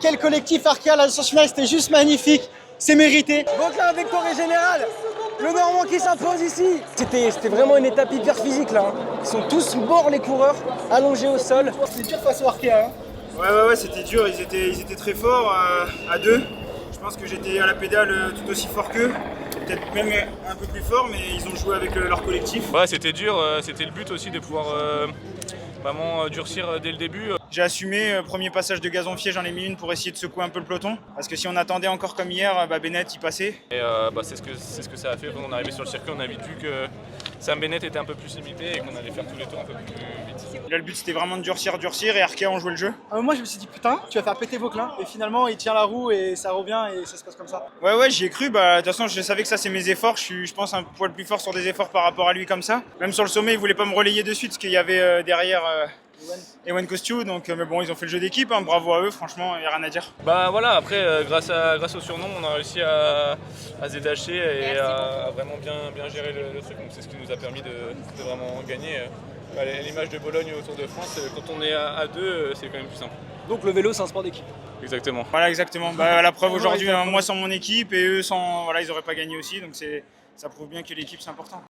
Quel collectif Arkea, l'ascension finale, c'était juste magnifique, c'est mérité. Vauclin, victoire générale. Le Normand qui s'impose ici. C'était vraiment une étape hyper physique là. Ils sont tous morts les coureurs, allongés au sol. C'était dur face au Arkea. Ouais, c'était dur, ils étaient très forts à deux. Je pense que j'étais à la pédale tout aussi fort qu'eux, peut-être même un peu plus fort, mais ils ont joué avec leur collectif. Ouais, c'était dur, c'était le but aussi de pouvoir vraiment durcir dès le début. J'ai assumé, premier passage de gazon-fier, j'en ai mis une pour essayer de secouer un peu le peloton. Parce que si on attendait encore comme hier, Bennett il passait. Et c'est ce que ça a fait quand on est arrivé sur le circuit. On a vite vu que Sam Bennett était un peu plus limité et qu'on allait faire tous les tours un peu plus vite. Là le but c'était vraiment de durcir et Arkea ont joué le jeu. Moi je me suis dit putain, tu vas faire péter Vauclin. Et finalement il tient la roue et ça revient et ça se passe comme ça. Ouais, j'y ai cru. De toute façon je savais que ça c'est mes efforts. Je pense un poil plus fort sur des efforts par rapport à lui comme ça. Même sur le sommet il voulait pas me relayer de suite parce qu'il y avait derrière... Ewan Kostiou, donc mais bon ils ont fait le jeu d'équipe, hein, bravo à eux, franchement il n'y a rien à dire. Voilà, après grâce au surnom on a réussi à se détacher et à vraiment bien gérer le truc, donc c'est ce qui nous a permis de vraiment gagner. L'image de Bologne au Tour de France, quand on est à deux, c'est quand même plus simple. Donc le vélo c'est un sport d'équipe. Exactement. Voilà exactement, la preuve aujourd'hui, moi sans mon équipe et eux sans, ils n'auraient pas gagné aussi, donc ça prouve bien que l'équipe c'est important.